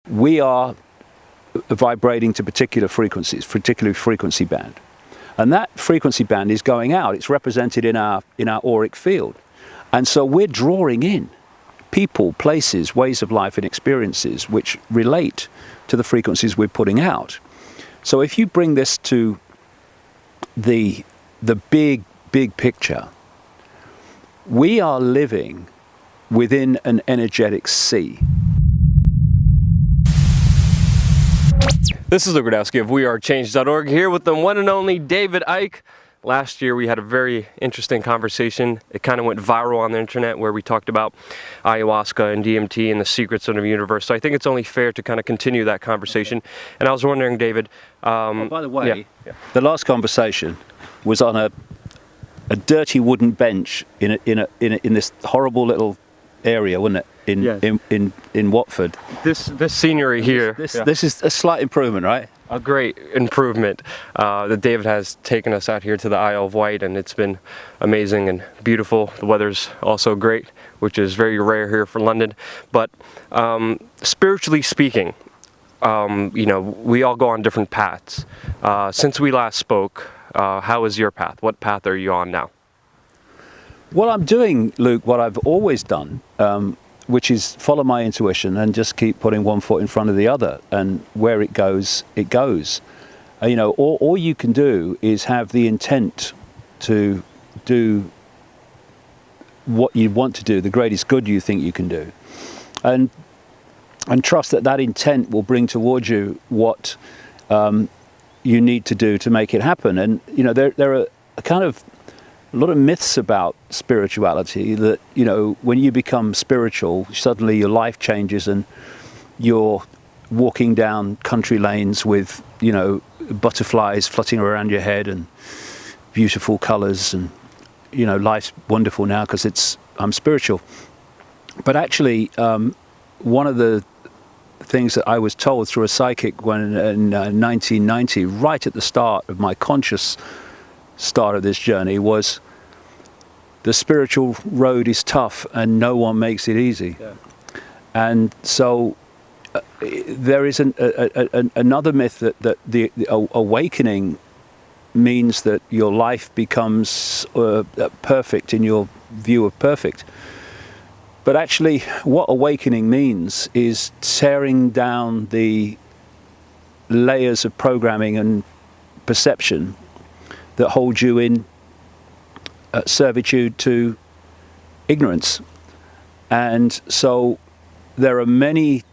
we are vibrating to particular frequencies, particular frequency band. And that frequency band is going out. It's represented in our auric field. And so we're drawing in people, places, ways of life and experiences which relate to the frequencies we're putting out. So if you bring this to the big picture, we are living within an energetic sea. This is Luke Radowski of WeAreChange.org here with the one and only David Icke. Last year we had a very interesting conversation. It kind of went viral on the internet where we talked about ayahuasca and DMT and the secrets of the universe. So I think it's only fair to kind of continue that conversation. And I was wondering, David... by the way, the last conversation was on a dirty wooden bench in this horrible little area, wasn't it? In Watford. This scenery here. This is a slight improvement, right? A great improvement that David has taken us out here to the Isle of Wight, and it's been amazing and beautiful. The weather's also great, which is very rare here for London. But spiritually speaking, we all go on different paths. Since we last spoke, how is your path? What path are you on now? Well, I'm doing, Luke, what I've always done, which is follow my intuition and just keep putting one foot in front of the other, and where it goes, it goes. All you can do is have the intent to do what you want to do, the greatest good you think you can do, and trust that intent will bring towards you what you need to do to make it happen. And there are a lot of myths about spirituality that, when you become spiritual, suddenly your life changes and you're walking down country lanes with, butterflies flutting around your head and beautiful colors, and, life's wonderful now because I'm spiritual. But actually, one of the things that I was told through a psychic when in 1990, right at the start of my conscious start of this journey, was the spiritual road is tough and no one makes it easy. Yeah. And so there is another myth that the awakening means that your life becomes perfect in your view of perfect. But actually what awakening means is tearing down the layers of programming and perception that hold you in servitude to ignorance. And so there are many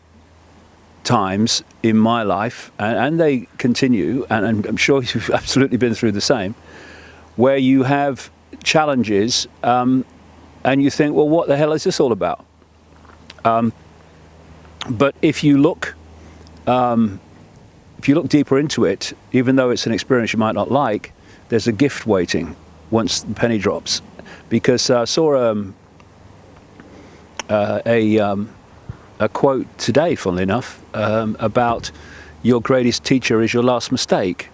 times in my life, and they continue, and I'm sure you've absolutely been through the same, where you have challenges and you think, well, what the hell is this all about? But if you look deeper into it, even though it's an experience you might not like, there's a gift waiting once the penny drops. Because I saw a quote today, funnily enough, about your greatest teacher is your last mistake.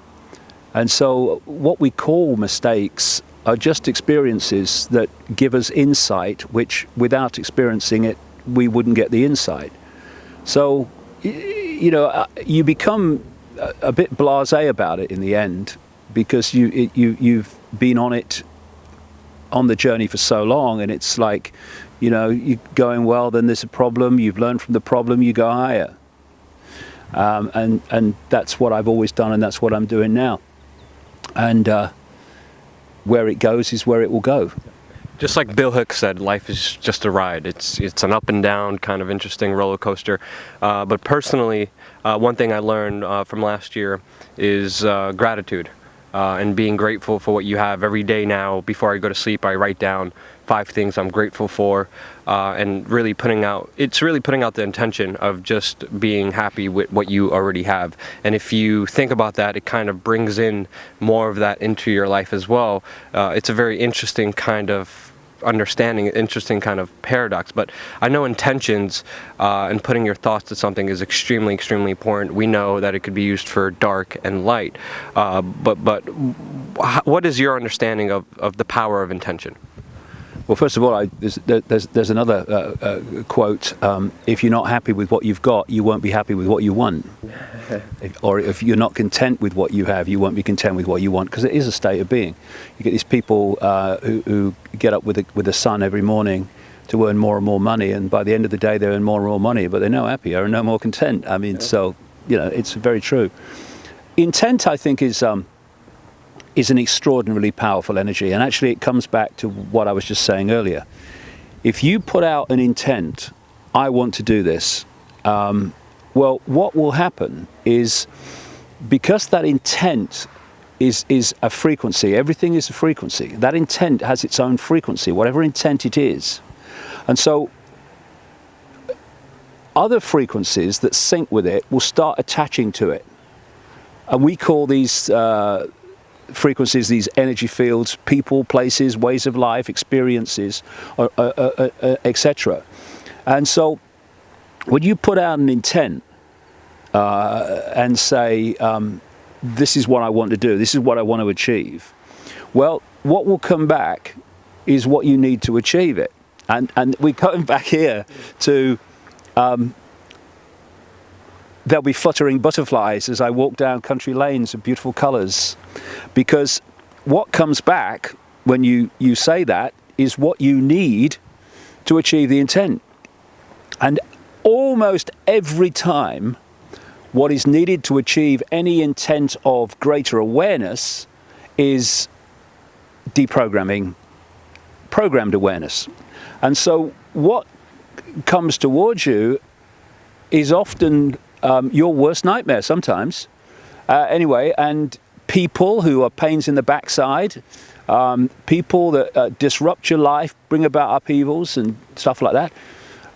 And so what we call mistakes are just experiences that give us insight, which without experiencing it, we wouldn't get the insight. So, you become a bit blasé about it in the end, because you've been on the journey for so long, and it's like, you're going, well, then there's a problem, you've learned from the problem, you go higher. And that's what I've always done, and that's what I'm doing now. And where it goes is where it will go. Just like Bill Hicks said, life is just a ride. It's an up and down kind of interesting roller coaster. But personally, one thing I learned from last year is gratitude. And being grateful for what you have every day now. Before I go to sleep, I write down 5 things I'm grateful for, and really putting out the intention of just being happy with what you already have. And if you think about that, it kind of brings in more of that into your life as well. It's a very interesting kind of understanding, interesting kind of paradox. But I know intentions and putting your thoughts to something is extremely, extremely important. We know that it could be used for dark and light. But what is your understanding of the power of intention? Well, first of all, there's another quote. If you're not happy with what you've got, you won't be happy with what you want. Or if you're not content with what you have, you won't be content with what you want, because it is a state of being. You get these people who get up with the sun every morning to earn more and more money, and by the end of the day they earn more and more money, but they're no happier and no more content. I mean, so, it's very true. Intent, I think, is an extraordinarily powerful energy, and actually it comes back to what I was just saying earlier. If you put out an intent, I want to do this, well, what will happen is, because that intent is a frequency, everything is a frequency, that intent has its own frequency, whatever intent it is. And so other frequencies that sync with it will start attaching to it. And we call these frequencies, these energy fields, people, places, ways of life, experiences, etc. And so when you put out an intent and say, this is what I want to do, this is what I want to achieve, well, what will come back is what you need to achieve it. And we're going back here to there'll be fluttering butterflies as I walk down country lanes of beautiful colours, because what comes back when you say that is what you need to achieve the intent. And almost every time, what is needed to achieve any intent of greater awareness is deprogramming programmed awareness. And so what comes towards you is often your worst nightmare sometimes. Anyway, and people who are pains in the backside, people that disrupt your life, bring about upheavals and stuff like that.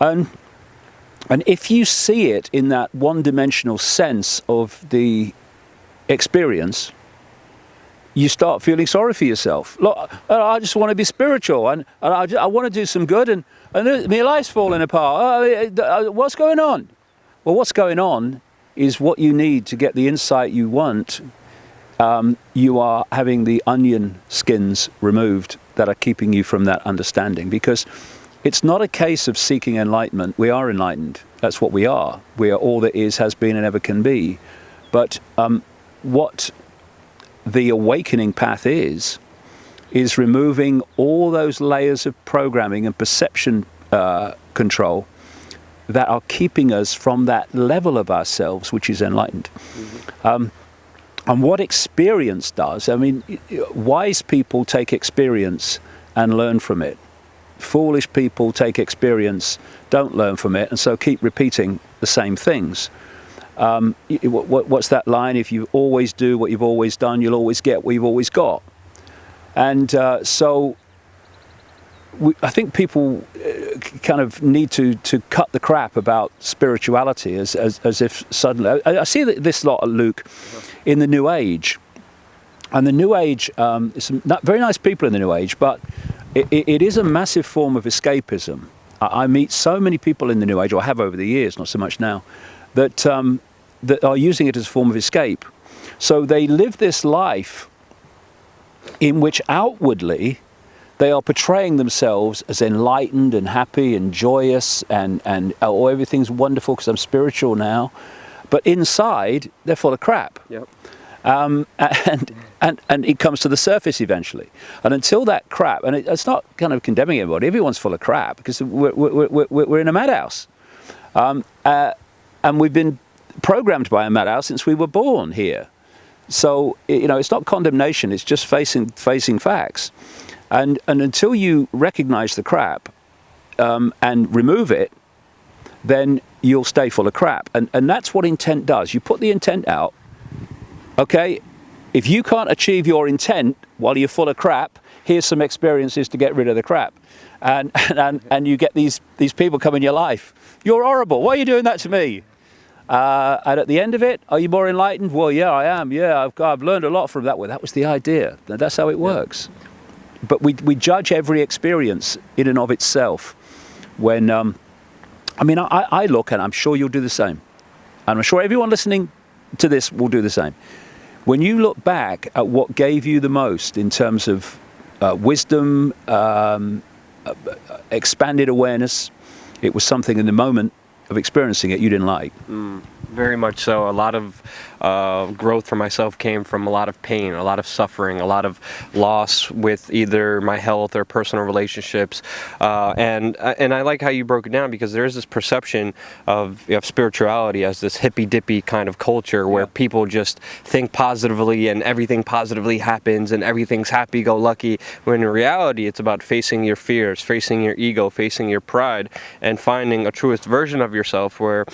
And if you see it in that one-dimensional sense of the experience, you start feeling sorry for yourself. Look, I just want to be spiritual, and I want to do some good, and my life's falling apart. What's going on? Well, what's going on is what you need to get the insight you want. You are having the onion skins removed that are keeping you from that understanding, because it's not a case of seeking enlightenment. We are enlightened. That's what we are. We are all that is, has been, and ever can be. But what the awakening path is removing all those layers of programming and perception control that are keeping us from that level of ourselves, which is enlightened. Mm-hmm. And what experience does, I mean, wise people take experience and learn from it. Foolish people take experience, don't learn from it, and so keep repeating the same things. What's that line? If you always do what you've always done, you'll always get what you've always got. And so I think people kind of need to cut the crap about spirituality as if suddenly... I see this lot, Luke, in the New Age. And the New Age, some very nice people in the New Age, but it is a massive form of escapism. I meet so many people in the New Age, or have over the years, not so much now, that are using it as a form of escape. So they live this life in which outwardly they are portraying themselves as enlightened and happy and joyous and oh, everything's wonderful because I'm spiritual now. But inside, they're full of crap. Yep. And it comes to the surface eventually. And until that crap, and it's not kind of condemning everybody, everyone's full of crap because we're in a madhouse. And we've been programmed by a madhouse since we were born here. So, it's not condemnation, it's just facing facts. And until you recognize the crap and remove it, then you'll stay full of crap. And that's what intent does. You put the intent out. Okay, if you can't achieve your intent while you're full of crap, here's some experiences to get rid of the crap. And you get these people come in your life. You're horrible. Why are you doing that to me? And at the end of it, are you more enlightened? Well, yeah, I am. Yeah, I've learned a lot from that. Well, that was the idea. That's how it works. But we judge every experience in and of itself. When, I look, and I'm sure you'll do the same. And I'm sure everyone listening to this will do the same. When you look back at what gave you the most in terms of wisdom, expanded awareness. It was something in the moment of experiencing it you didn't like. Very much so. A lot of growth for myself came from a lot of pain, a lot of suffering, a lot of loss with either my health or personal relationships. And I like how you broke it down, because there is this perception of spirituality as this hippy-dippy kind of culture where people just think positively and everything positively happens and everything's happy-go-lucky, when in reality it's about facing your fears, facing your ego, facing your pride, and finding a truest version of yourself where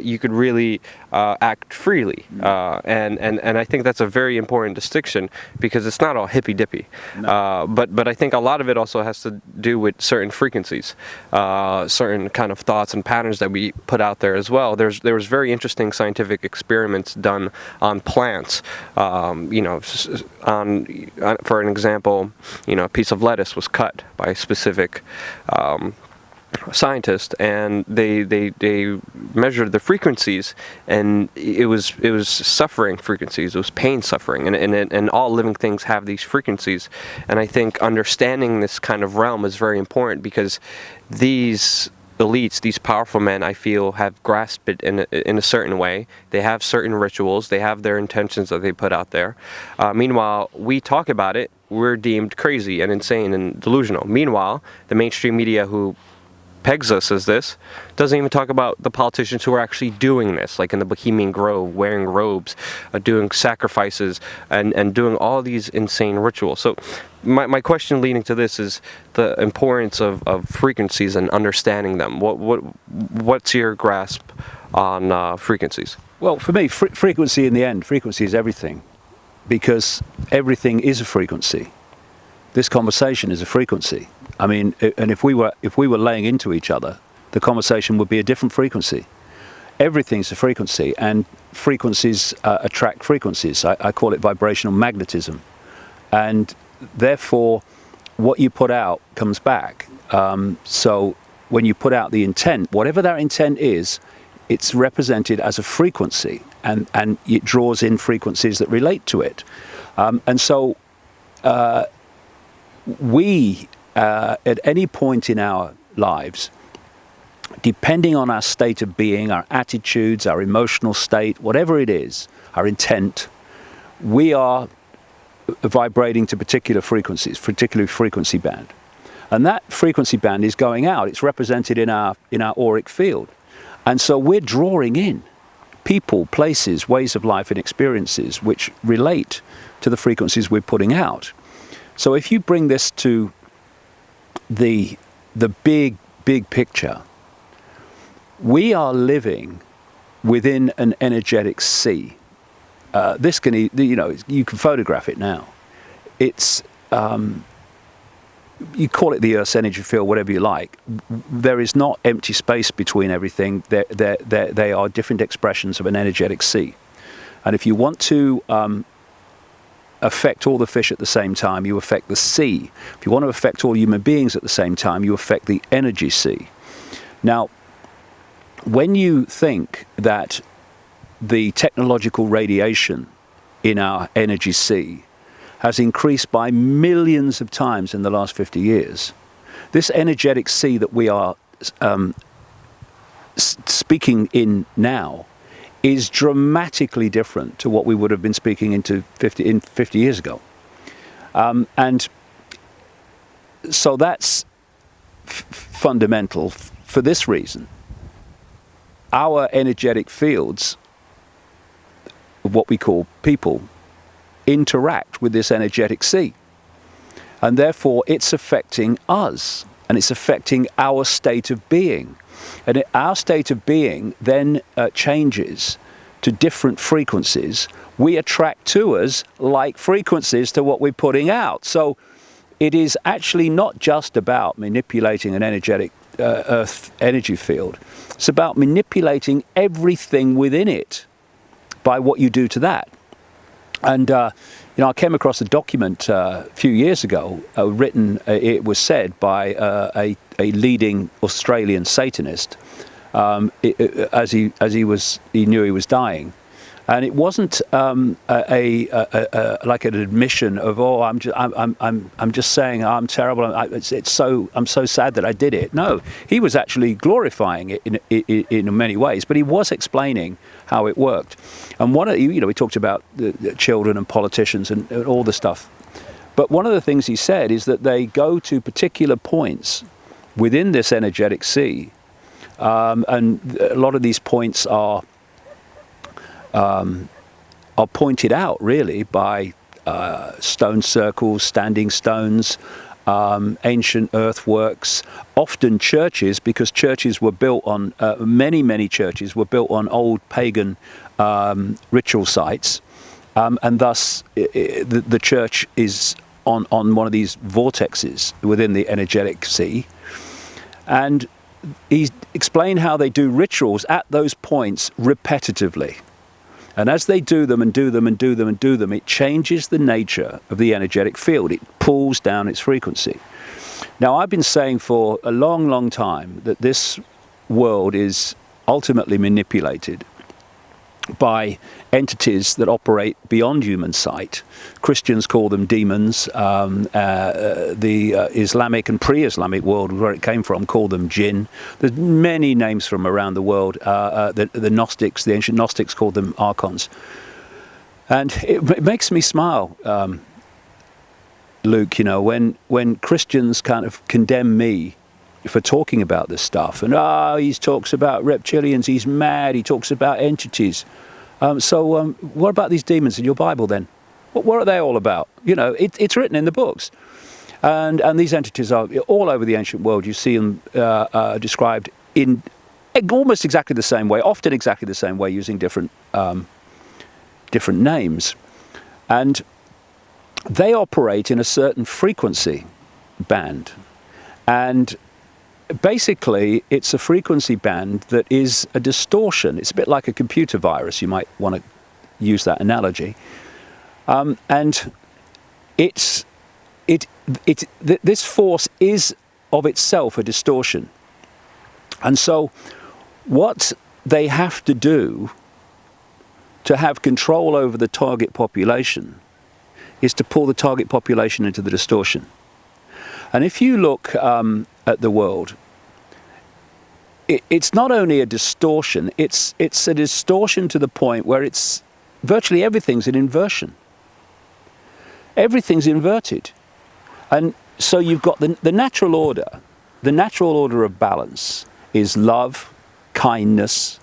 you could really act freely. And I think that's a very important distinction, because it's not all hippy-dippy. No. But I think a lot of it also has to do with certain frequencies, certain kind of thoughts and patterns that we put out there as well. There was very interesting scientific experiments done on plants. For an example, a piece of lettuce was cut by a specific scientist, and they measured the frequencies, and it was suffering frequencies. It was pain suffering, and all living things have these frequencies. And I think understanding this kind of realm is very important, because these elites, these powerful men, I feel, have grasped it in a certain way. They have certain rituals. They have their intentions that they put out there. Meanwhile, we talk about it, we're deemed crazy and insane and delusional. Meanwhile, the mainstream media, who pegs us as this, doesn't even talk about the politicians who are actually doing this, like in the Bohemian Grove, wearing robes, doing sacrifices, and doing all these insane rituals. So my question leading to this is the importance of frequencies and understanding them. What's your grasp on frequencies? Well, for me, frequency in the end, frequency is everything, because everything is a frequency. This conversation is a frequency. I mean, and if we were laying into each other, the conversation would be a different frequency. Everything's a frequency, and frequencies attract frequencies. I call it vibrational magnetism. And therefore, what you put out comes back. So when you put out the intent, whatever that intent is, it's represented as a frequency, and it draws in frequencies that relate to it. And so we, at any point in our lives, depending on our state of being, our attitudes, our emotional state, whatever it is, our intent, we are vibrating to particular frequencies, particular frequency band. And that frequency band is going out. It's represented in our auric field. And so we're drawing in people, places, ways of life and experiences which relate to the frequencies we're putting out. So if you bring this to the big picture, we are living within an energetic sea. This can, you can photograph it now. It's, you call it the Earth's energy field, whatever you like. There is not empty space between everything. They are different expressions of an energetic sea. And if you want to affect all the fish at the same time, you affect the sea. If you want to affect all human beings at the same time, you affect the energy sea. Now, when you think that the technological radiation in our energy sea has increased by millions of times in the last 50 years, this energetic sea that we are speaking in now is dramatically different to what we would have been speaking into 50 years ago. And so that's fundamental for this reason. Our energetic fields, what we call people, interact with this energetic sea. And therefore it's affecting us, and it's affecting our state of being. And our state of being then changes to different frequencies. We attract to us like frequencies to what we're putting out. So it is actually not just about manipulating an energetic Earth energy field. It's about manipulating everything within it by what you do to that. And I came across a document a few years ago, written, it was said, by a leading Australian Satanist, as he knew he was dying, And it wasn't like an admission of, oh, I'm just saying I'm terrible. I'm so sad that I did it. No, he was actually glorifying it in many ways, but he was explaining how it worked. And we talked about the children and politicians and all the stuff. But one of the things he said is that they go to particular points within this energetic sea, and a lot of these points are pointed out really by stone circles, standing stones, ancient earthworks, often churches, because churches were built on, many churches were built on old pagan ritual sites, and thus the church is on one of these vortexes within the energetic sea. And he explained how they do rituals at those points repetitively. And as they do them and do them and do them and do them, it changes the nature of the energetic field. It pulls down its frequency. Now, I've been saying for a long, long time that this world is ultimately manipulated by entities that operate beyond human sight. Christians call them demons. The Islamic and pre-Islamic world, where it came from, call them jinn. There's many names from around the world. The Gnostics, the ancient Gnostics, called them archons. And it makes me smile, Luke, when Christians kind of condemn me for talking about this stuff. And he talks about reptilians, he's mad, he talks about entities. So what about these demons in your Bible then? What are they all about? It's written in the books. And these entities are all over the ancient world. You see them described in almost exactly the same way, often exactly the same way, using different names. And they operate in a certain frequency band. And basically, it's a frequency band that is a distortion. It's a bit like a computer virus. You might want to use that analogy. And this force is of itself a distortion. And so what they have to do to have control over the target population is to pull the target population into the distortion. And if you look at the world, it's not only a distortion, it's a distortion to the point where it's virtually everything's an inversion. Everything's inverted. And so you've got the natural order of balance is love, kindness,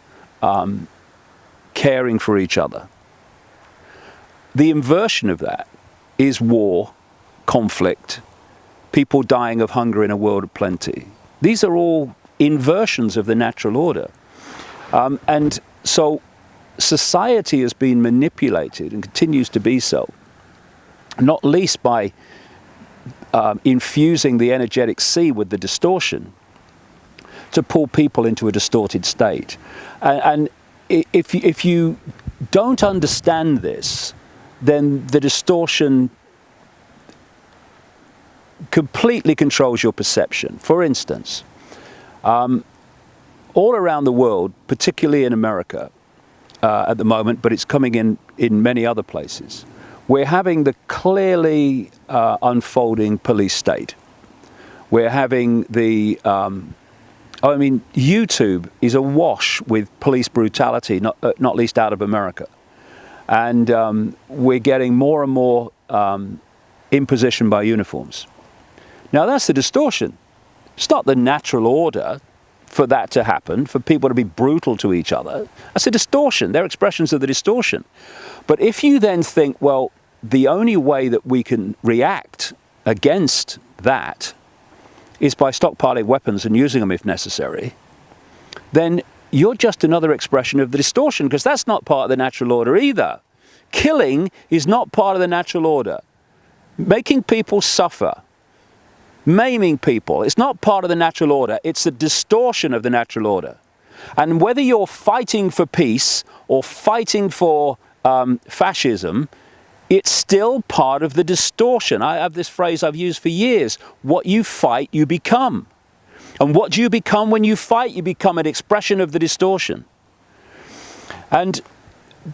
caring for each other. The inversion of that is war, conflict, people dying of hunger in a world of plenty. These are all inversions of the natural order. And so society has been manipulated and continues to be so, not least by infusing the energetic sea with the distortion to pull people into a distorted state. And if you don't understand this, then the distortion completely controls your perception. For instance, all around the world, particularly in America at the moment, but it's coming in many other places, we're having the clearly unfolding police state. We're having YouTube is awash with police brutality, not least out of America. And we're getting more and more imposition by uniforms. Now that's the distortion. It's not the natural order for that to happen, for people to be brutal to each other. That's a distortion. They're expressions of the distortion. But if you then think, well, the only way that we can react against that is by stockpiling weapons and using them if necessary, then you're just another expression of the distortion, because that's not part of the natural order either. Killing is not part of the natural order. Making people suffer, maiming people, it's not part of the natural order. It's a distortion of the natural order. And whether you're fighting for peace or fighting for fascism, it's still part of the distortion. I have this phrase I've used for years: what you fight, you become. And what do you become when you fight? You become an expression of the distortion. And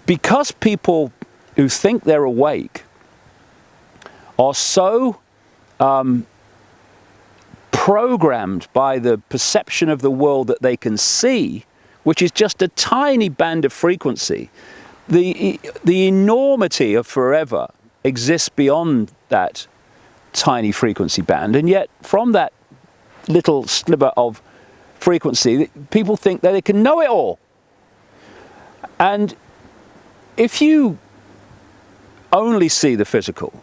because people who think they're awake are so programmed by the perception of the world that they can see, which is just a tiny band of frequency, the enormity of forever exists beyond that tiny frequency band, and yet from that little sliver of frequency, people think that they can know it all. And if you only see the physical,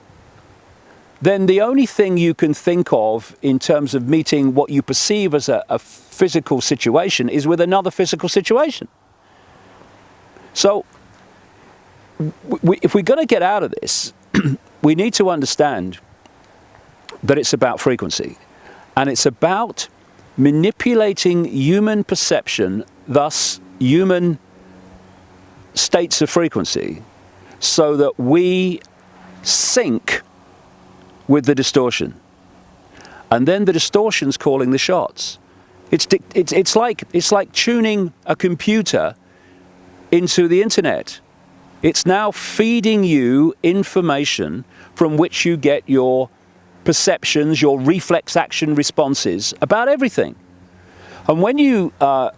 then the only thing you can think of in terms of meeting what you perceive as a physical situation is with another physical situation. So if we're going to get out of this, we need to understand that it's about frequency, and it's about manipulating human perception, thus human states of frequency, so that we sync with the distortion, and then the distortion's calling the shots. It's like tuning a computer into the internet. It's now feeding you information from which you get your perceptions, your reflex action responses about everything. And when you are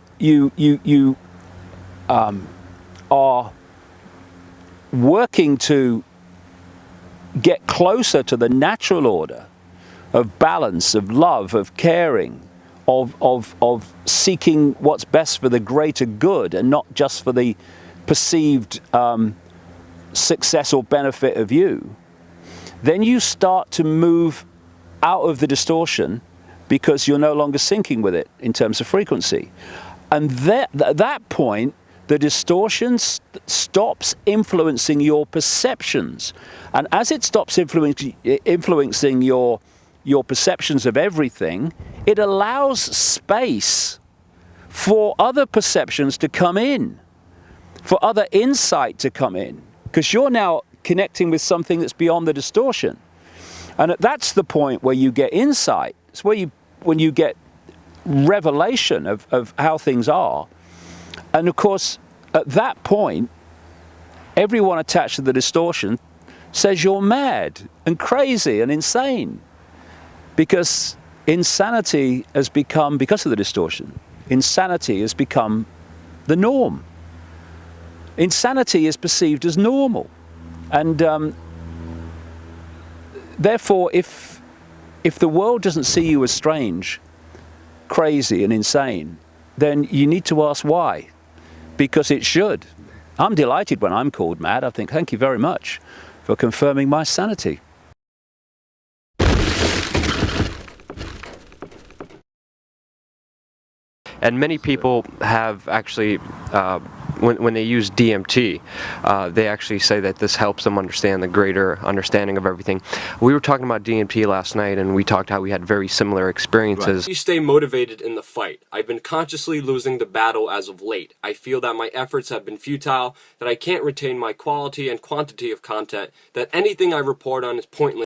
working to get closer to the natural order of balance, of love, of caring, of seeking what's best for the greater good and not just for the perceived success or benefit of you, then you start to move out of the distortion because you're no longer syncing with it in terms of frequency. And at that point, the distortion stops influencing your perceptions. And as it stops influencing your perceptions of everything, it allows space for other perceptions to come in, for other insight to come in, because you're now connecting with something that's beyond the distortion. And that's the point where you get insight. It's when you get revelation of how things are. And of course, at that point, everyone attached to the distortion says you're mad and crazy and insane, because insanity has become, because of the distortion, insanity has become the norm. Insanity is perceived as normal. And therefore, if the world doesn't see you as strange, crazy and insane, then you need to ask why. Because it should. I'm delighted when I'm called mad. I think, thank you very much for confirming my sanity. And many people have actually, when they use DMT, they actually say that this helps them understand the greater understanding of everything. We were talking about DMT last night, and we talked how we had very similar experiences. You stay motivated in the fight. I've been consciously losing the battle as of late. I feel that my efforts have been futile, that I can't retain my quality and quantity of content, that anything I report on is pointless.